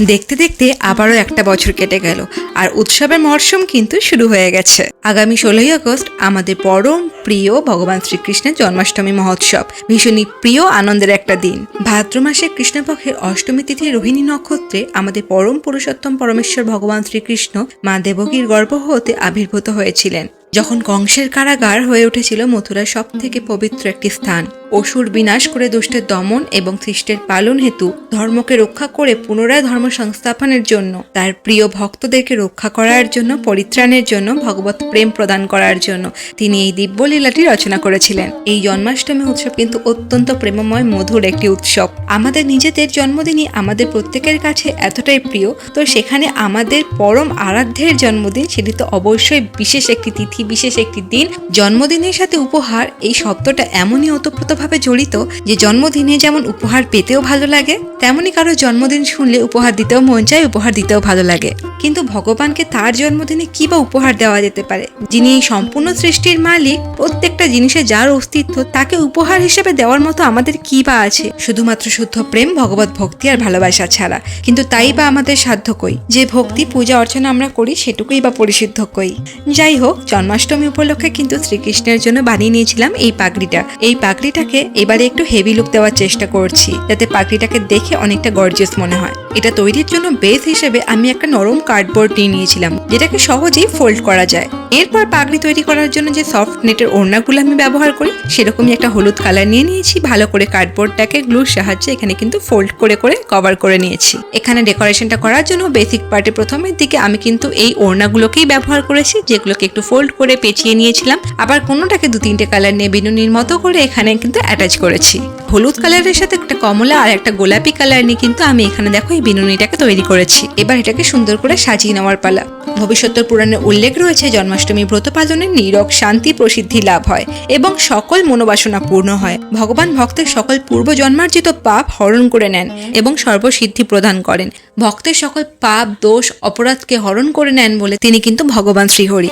দেখতে দেখতে আবারও একটা বছর কেটে গেল আর উৎসবের মরশুম কিন্তু শুরু হয়ে গেছে। আগামী 16ই আগস্ট আমাদের পরম প্রিয় ভগবান শ্রীকৃষ্ণের জন্মাষ্টমী মহোৎসব। ভীষণই প্রিয় আনন্দের একটা দিন। ভাদ্র মাসের কৃষ্ণপক্ষের অষ্টমী তিথি রোহিণী নক্ষত্রে আমাদের পরম পুরুষোত্তম পরমেশ্বর ভগবান শ্রীকৃষ্ণ মা দেবকীর গর্ভ হতে আবির্ভূত হয়েছিলেন। যখন কংসের কারাগার হয়ে উঠেছিল মথুরার সব থেকে পবিত্র একটি স্থান। অসুর বিনাশ করে দুষ্টের দমন এবং সৃষ্টের পালন হেতু ধর্মকে রক্ষা করে পুনরায় ধর্ম সংস্থাপনের জন্য, তার প্রিয় ভক্তদেরকে রক্ষা করার জন্য, পরিত্রাণের জন্য, ভগবত প্রেম প্রদান করার জন্য তিনি এই দিব্যলীলাটি রচনা করেছিলেন। এই জন্মাষ্টমী উৎসব কিন্তু অত্যন্ত প্রেমময় মধুর একটি উৎসব। আমাদের নিজেদের জন্মদিনই আমাদের প্রত্যেকের কাছে এতটাই প্রিয়, তো সেখানে আমাদের পরম আরাধ্যের জন্মদিন, সেটি তো অবশ্যই বিশেষ একটি তিথি, বিশেষ একটি দিন। জন্মদিনের সাথে উপহার এই শব্দটা এমনই ওতপ্রোতভাবে জড়িত যে জন্মদিনে যেমন উপহার পেতেও ভালো লাগে, তেমনি কারো জন্মদিন শুনলে উপহার দিতেও মন চায়, উপহার দিতেও ভালো লাগে। কিন্তু ভগবানকে তার জন্মদিনে কি বা উপহার দেওয়া যেতে পারে, যিনি এই সম্পূর্ণ সৃষ্টির মালিক, প্রত্যেকটা জিনিসে যার অস্তিত্ব, তাকে উপহার হিসেবে দেওয়ার মতো আমাদের কি বা আছে? শুধুমাত্র শুদ্ধ প্রেম, ভগবত ভক্তি আর ভালোবাসা ছাড়া। কিন্তু তাই বা আমাদের সাধ্য কই? যে ভক্তি পূজা অর্চনা আমরা করি সেটুকুই বা পরিশুদ্ধ কই? যাই হোক, জন্মাষ্টমী উপলক্ষে কিন্তু শ্রীকৃষ্ণের জন্য বানিয়ে নিয়েছিলাম এই পাগড়িটা। এই পাগড়িটাকে এবারে একটু হেভি লুক দেওয়ার চেষ্টা করছি, যাতে পাগড়িটাকে দেখে অনেকটা গর্জিয়াস মনে হয়। এটা তৈরির জন্য বেস হিসেবে আমি একটা নরম কার্ডবোর্ড নিয়ে নিয়েছিলাম, যেটাকে সহজেই ফোল্ড করা যায়। এরপর পাগড়ি তৈরি করার জন্য যে সফট নেটের ওড়নাগুলো আমি ব্যবহার করি, সেরকমই একটা হলুদ কালার নিয়ে নিয়েছি। ভালো করে কার্ডবোর্ডটাকে গ্লুর সাহায্যে এখানে কিন্তু ফোল্ড করে করে কভার করে নিয়েছি। এখানে ডেকোরেশনটা করার জন্য বেসিক পার্টে প্রথমের দিকে আমি কিন্তু এই ওড়নাগুলোকেই ব্যবহার করেছি, যেগুলোকে একটু ফোল্ড করে পেঁচিয়ে নিয়েছিলাম। আবার কোনোটাকে 2-3টে কালার নিয়ে বিনুনির মতো করে এখানে কিন্তু অ্যাটাচ করেছি। হলুদ কালারের সাথে একটা কমলা আর একটা গোলাপি কালার নিয়ে কিন্তু আমি এখানে দেখো এই বিনুনিটাকে তৈরি করেছি। এবার এটাকে সুন্দর করে সাজিয়ে নেওয়ার পালা। ভবিষ্যতের পুরাণে উল্লেখ রয়েছে জন্মাষ্টমী ব্রত পালনের নীরব শান্তি প্রসিদ্ধি লাভ হয় এবং সকল মনোবাসনা পূর্ণ হয়। ভগবান ভক্তের সকল পূর্ব জন্মার্জিত পাপ হরণ করে নেন এবং সর্বসিদ্ধি প্রদান করেন। ভক্তের সকল পাপ দোষ অপরাধকে হরণ করে নেন বলে তিনি কিন্তু ভগবান শ্রীহরি।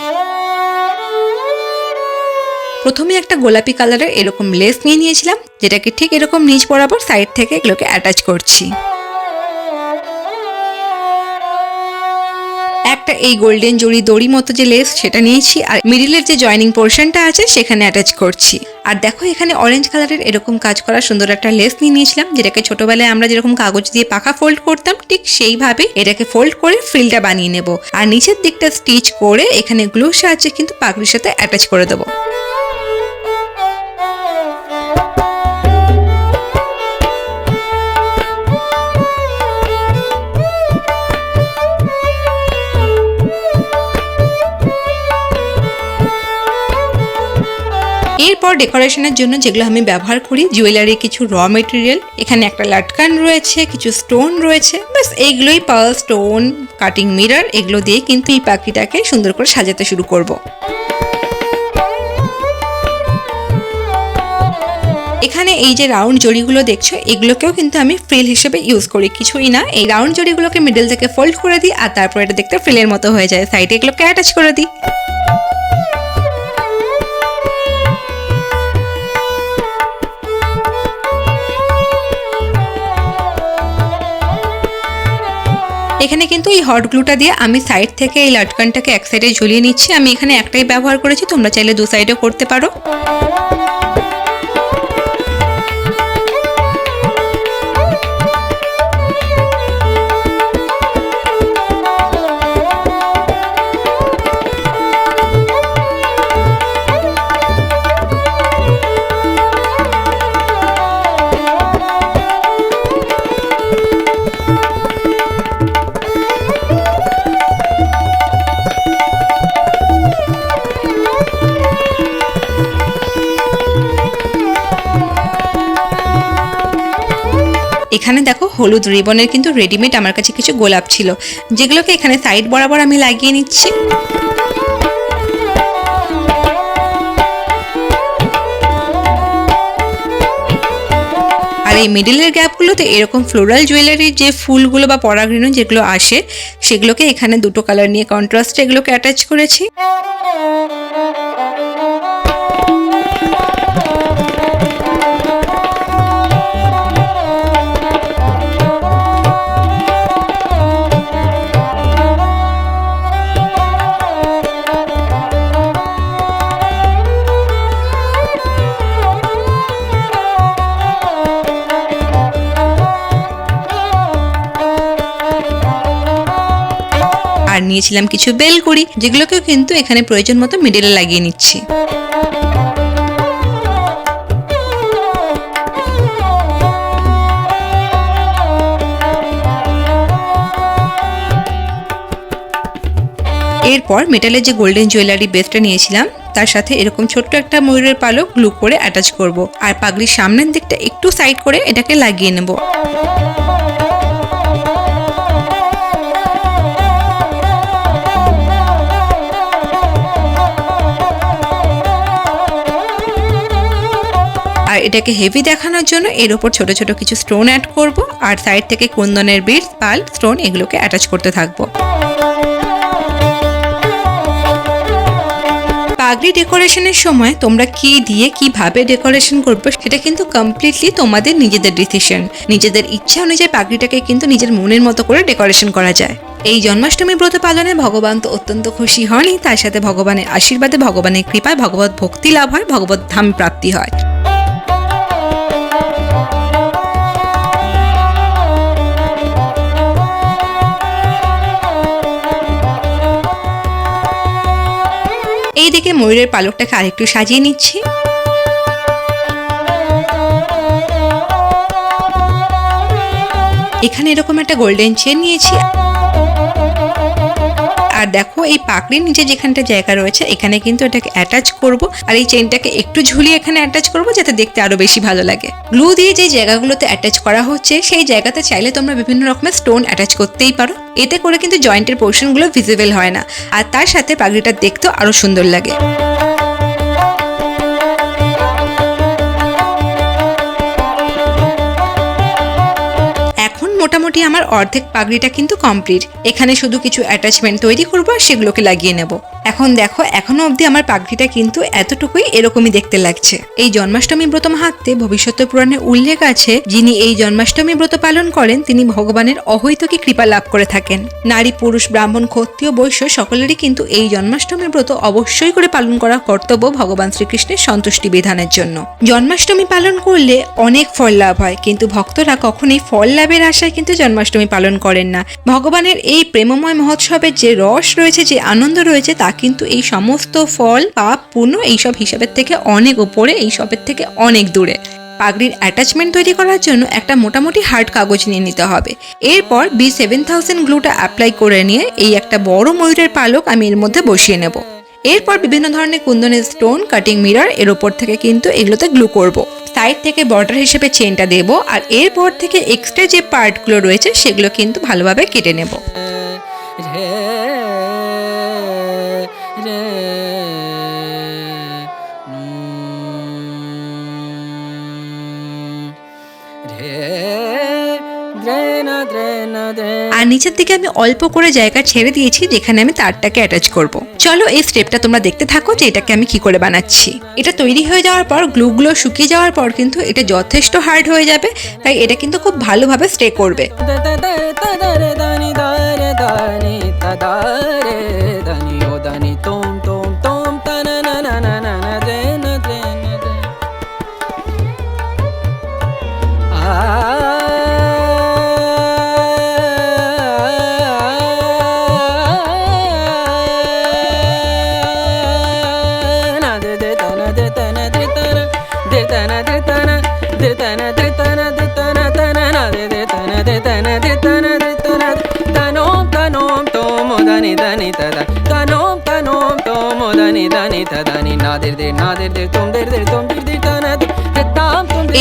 প্রথমে একটা গোলাপি কালারের এরকম লেস নিয়ে নিয়েছিলাম, যেটাকে ঠিক এরকম নিচ বরাবর সাইড থেকে এগুলোকে অ্যাটাচ করছি। একটা এই গোল্ডেন জড়ি দড়ি মতো যে লেস, সেটা নিয়েছি আর মিডিলের যে জয়েনিং পোর্শনটা আছে সেখানে অ্যাটাচ করছি। আর দেখো এখানে অরেঞ্জ কালারের এরকম কাজ করা সুন্দর একটা লেস নিয়ে নিয়েছিলাম, যেটাকে ছোটবেলায় আমরা যেরকম কাগজ দিয়ে পাখা ফোল্ড করতাম, ঠিক সেইভাবে এটাকে ফোল্ড করে ফ্রিলটা বানিয়ে নেব। আর নিচের দিকটা স্টিচ করে এখানে গ্লুর সাহায্যে কিন্তু পাগড়ির সাথে অ্যাটাচ করে দেবো। এরপর ডেকোরেশনের জন্য যেগুলো আমি ব্যবহার করি, জুয়েলারি কিছু র মেটেরিয়াল, এখানে একটা লাটকান রয়েছে, কিছু স্টোন রয়েছে, বাস এইগুলোই, পার্ল, স্টোন, কাটিং মিরর, এগুলো দিয়ে কিন্তু এই পাখিটাকে সুন্দর করে সাজাতে শুরু করব। এখানে এই যে রাউন্ড জড়িগুলো দেখছো, এগুলোকেও কিন্তু আমি ফ্রিল হিসেবে ইউজ করি, কিছুই না। এই রাউন্ড জড়িগুলোকে মিডল থেকে ফোল্ড করে দিই আর তারপর এটা দেখতে ফ্রিলের মতো হয়ে যায়। সাইডে এগুলোকে অ্যাটাচ করে দিই। এখানে কিন্তু এই হট গ্লুটা দিয়ে আমি সাইড থেকে এই লাটকানটাকে এক সাইডে ঝুলিয়ে নিচ্ছি। আমি এখানে একটাই ব্যবহার করেছি, তোমরা চাইলে 2 সাইডেও করতে পারো। এখানে দেখো হলুদ রিবনের কিন্তু রেডিমেড আমার কাছে কিছু গোলাপ ছিল, যেগুলোকে এখানে সাইড বরাবর আমি লাগিয়ে নিচ্ছি। আর এই মিডিলের গ্যাপগুলোতে এরকম ফ্লোরাল জুয়েলারির যে ফুলগুলো বা পরাগরেণু যেগুলো আসে, সেগুলোকে এখানে 2টো কালার নিয়ে কন্ট্রাস্টে এগুলোকে অ্যাটাচ করেছি। নিয়েছিলাম কিছু বেলকুড়ি, যেগুলোকেও কিন্তু এখানে প্রয়োজন মতো মিডলে লাগিয়ে নিচ্ছি। এরপর মেটালের যে গোল্ডেন জুয়েলারি বেসটা নিয়েছিলাম তার সাথে এরকম ছোট্ট একটা ময়ূরের পালক গ্লু করে অ্যাটাচ করব, আর পাগড়ির সামনের দিকটা একটু সাইড করে এটাকে লাগিয়ে নেব। আর এটাকে হেভি দেখানোর জন্য এর উপর ছোট ছোট কিছু স্টোন অ্যাড করব, আর সাইড থেকে কুন্দনের বিটস, পাল, স্টোন এগুলোকে অ্যাটাচ করতে থাকবো। পাগড়ি ডেকোরেশনের সময় তোমরা কি দিয়ে কিভাবে ডেকোরেশন করবে সেটা কিন্তু কমপ্লিটলি তোমাদের নিজেদের ডিসিশন। নিজেদের ইচ্ছা অনুযায়ী পাগড়িটাকে কিন্তু নিজের মনের মতো করে ডেকোরেশন করা যায়। এই জন্মাষ্টমী ব্রত পালনে ভগবান তো অত্যন্ত খুশি হনই, তার সাথে ভগবানের আশীর্বাদে, ভগবানের কৃপায় ভগবত ভক্তি লাভ হয়, ভগবত ধাম প্রাপ্তি হয়। এইদিকে ময়ূরের পালকটাকে আরেকটু সাজিয়ে নিচ্ছি। এখানে এরকম একটা গোল্ডেন চেন নিয়েছি, আর দেখো এই পাকড়ির নিচে যেখানটা জায়গা রয়েছে এখানে কিন্তু এটাকে অ্যাটাচ করব, আর এই চেনটাকে একটু ঝুলিয়ে এখানে অ্যাটাচ করব যাতে দেখতে আরো বেশি ভালো লাগে। গ্লু দিয়ে যে জায়গাগুলোতে অ্যাটাচ করা হচ্ছে সেই জায়গাতে চাইলে তোমরা বিভিন্ন রকমের স্টোন অ্যাটাচ করতেই পারো, এতে করে কিন্তু জয়েন্টের পোর্শনগুলো ভিজিবল হয় না, আর তার সাথে পাগড়িটা দেখতেও আরো সুন্দর লাগে। মোটামুটি আমার অর্ধেক পাগড়িটা কিন্তু কমপ্লিট। এখানে শুধু কিছু অ্যাটাচমেন্ট তৈরি করবো আর সেগুলোকে লাগিয়ে নেব। এখন দেখো এখনো অবধি আমার পাগড়িটা কিন্তু এতটুকুই এরকমই দেখতে লাগছে। এই জন্মাষ্টমী ব্রত মাহাত্ম্যে ভবিষ্যৎ পুরাণে উল্লেখ আছে, যিনি এই জন্মাষ্টমী ব্রত পালন করেন তিনি ভগবানের অহৈতুকী কৃপা লাভ করে থাকেন। নারী, পুরুষ, ব্রাহ্মণ, ক্ষত্রিয়, বৈশ্য সকলেরই কিন্তু এই জন্মাষ্টমী ব্রত অবশ্যই করে পালন করা কর্তব্য ভগবান শ্রীকৃষ্ণের সন্তুষ্টি বিধানের জন্য। জন্মাষ্টমী পালন করলে অনেক ফল লাভ হয়, কিন্তু ভক্তরা কখনোই ফল লাভের আশায় কিন্তু জন্মাষ্টমী পালন করেন না। ভগবানের এই প্রেমময় মহোৎসবের যে রস রয়েছে, যে আনন্দ রয়েছে, তা কিন্তু এই সমস্ত ফল, পাপ, পুণ্য এইসব হিসাবের থেকে অনেক উপরে, এইসবের থেকে অনেক দূরে। পাগড়ির অ্যাটাচমেন্ট তৈরি করার জন্য একটা মোটামুটি হার্ড কাগজ নিয়ে নিতে হবে। এরপর B7000 গ্লুটা অ্যাপ্লাই করে নিয়ে এই একটা বড় ময়ূরের পালক আমি এর মধ্যে বসিয়ে নেব। এরপর বিভিন্ন ধরনের কুন্দনের স্টোন, কাটিং মিরর এর উপর থেকে কিন্তু এগুলোতে গ্লু করব। সাইড থেকে বর্ডার হিসেবে চেনটা দেব, আর এরপর থেকে এক্সট্রা যে পার্টগুলো রয়েছে সেগুলো কিন্তু ভালোভাবে কেটে নেব। আর নিচের দিকে আমি অল্প করে জায়গা ছেড়ে দিয়েছি যেখানে আমি তারটাকে অ্যাটাচ করব। চলো এই স্টেপটা তোমরা দেখতে থাকো যে এটাকে আমি কি করে বানাচ্ছি। এটা তৈরি হয়ে যাওয়ার পর, গ্লুগুলো শুকিয়ে যাওয়ার পর কিন্তু এটা যথেষ্ট হার্ড হয়ে যাবে, তাই এটা কিন্তু খুব ভালোভাবে স্টে করবে।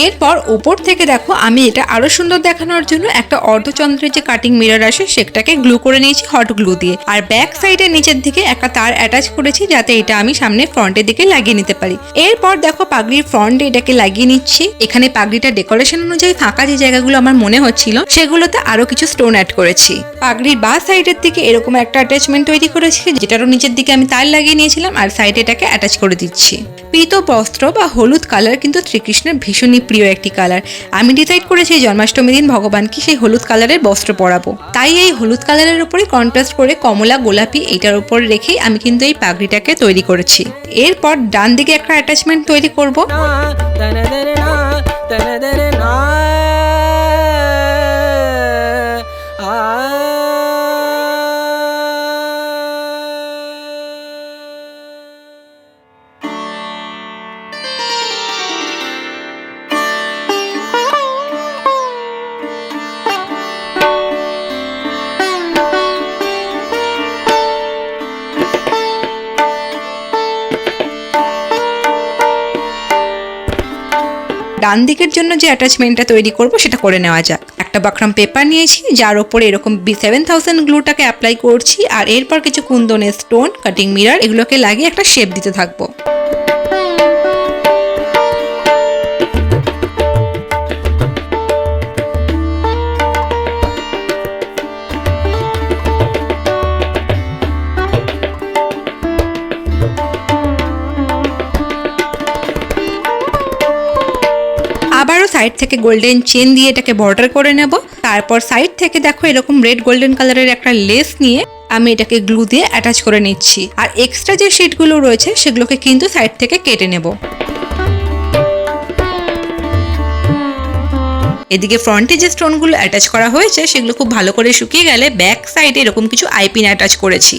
এরপর উপর থেকে দেখো আমি এটা আরো সুন্দর দেখানোর জন্য একটা অর্ধচন্দ্রের যে কাটিং মিরর আসে সেটাকে গ্লু করে নিয়েছি হট গ্লু দিয়ে, আর ব্যাক সাইডের নিচের দিকে একটা তার অ্যাটাচ করেছি যাতে এটা আমি সামনে ফ্রন্টের দিকে লাগিয়ে নিতে পারি। এরপর দেখো পাগড়ির ফ্রন্টে এটাকে লাগিয়ে নিচ্ছি। এখানে পাগড়িটা ডেকোরেশন অনুযায়ী ফাঁকা যে জায়গাগুলো আমার মনে হচ্ছিল সেগুলোতে আরো কিছু স্টোন অ্যাড করেছি। পাগড়ির বা সাইডের দিকে এরকম একটা অ্যাটাচমেন্ট তৈরি করেছি যেটারও নিচের দিকে আমি তার লাগিয়ে নিয়েছিলাম, আর সাইডে এটাকে অ্যাটাচ করে দিচ্ছি। পীত বস্ত্র বা হলুদ কালার কিন্তু শ্রীকৃষ্ণের ভীষণই প্রিয় একটি কালার। আমি ডিসাইড করেছি জন্মাষ্টমী দিন ভগবানকে সেই হলুদ কালারের বস্ত্র পরাবো, তাই এই হলুদ কালারের উপরে কন্ট্রাস্ট করে কমলা, গোলাপি এইটার উপর রেখেই আমি কিন্তু এই পাগড়িটাকে তৈরি করেছি। এরপর ডান দিকে একটা অ্যাটাচমেন্ট তৈরি করব। ডান দিকের জন্য যে অ্যাটাচমেন্টটা তৈরি করব সেটা করে নেওয়া যাক। একটা বাকরাম পেপার নিয়েছি, যার ওপরে এরকম 7000 গ্লুটাকে অ্যাপ্লাই করছি, আর এরপর কিছু কুন্দনের স্টোন, কাটিং মিরর এগুলোকে লাগিয়ে একটা শেপ দিতে থাকবো। আবারও সাইড থেকে গোল্ডেন চেন দিয়ে এটাকে বর্ডার করে নেব। তারপর সাইড থেকে দেখো এরকম রেড গোল্ডেন কালারের একটা লেস নিয়ে আমি এটাকে গ্লু দিয়ে অ্যাটাচ করে নিচ্ছি। আর এক্সট্রা যে শিটগুলো রয়েছে সেগুলোকে কিন্তু সাইড থেকে কেটে নেব। এদিকে ফ্রন্টে যে স্টোনগুলো অ্যাটাচ করা হয়েছে সেগুলো খুব ভালো করে শুকিয়ে গেলে ব্যাক সাইডে এরকম কিছু আইপিন অ্যাটাচ করেছি,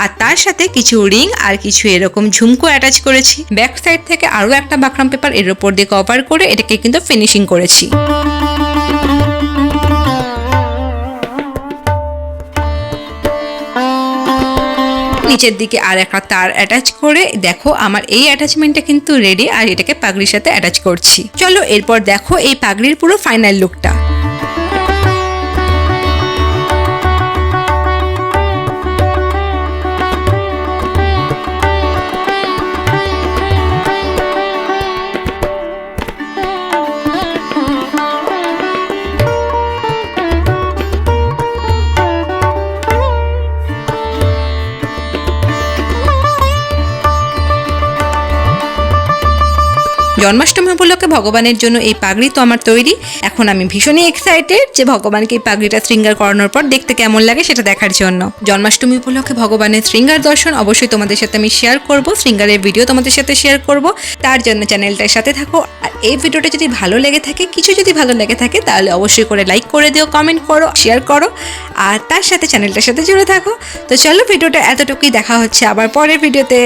আর তার সাথে কিছু রিং আর কিছু এরকম ঝুমকো অ্যাটাচ করেছি। ব্যাক সাইড থেকে আরও একটা বাকরাম পেপার এর উপর দিয়ে কভার করে এটাকে কিন্তু ফিনিশিং করেছি। নিচের দিকে আর একটা তার অ্যাটাচ করে দেখো আমার এই অ্যাটাচমেন্টটা কিন্তু রেডি, আর এটাকে পাগড়ির সাথে অ্যাটাচ করছি। চলো এরপর দেখো এই পাগড়ির পুরো ফাইনাল লুকটা। জন্মাষ্টমী উপলক্ষে ভগবানের জন্য এই পাগড়ি তো আমার তৈরি। এখন আমি ভীষণই এক্সাইটেড যে ভগবানকে এই পাগড়িটা শৃঙ্গার করানোর পর দেখতে কেমন লাগে সেটা দেখার জন্য। জন্মাষ্টমী উপলক্ষে ভগবানের শৃঙ্গার দর্শন অবশ্যই তোমাদের সাথে আমি শেয়ার করব, শৃঙ্গারের ভিডিও তোমাদের সাথে শেয়ার করব। তার জন্য চ্যানেলটার সাথে থাকো। আর এই ভিডিওটা যদি ভালো লেগে থাকে, কিছু যদি ভালো লেগে থাকে, তাহলে অবশ্যই করে লাইক করে দিও, কমেন্ট করো, শেয়ার করো, আর তার সাথে চ্যানেলটার সাথে জুড়ে থাকো। তো চলো ভিডিওটা এতটুকুই, দেখা হচ্ছে আবার পরের ভিডিওতে।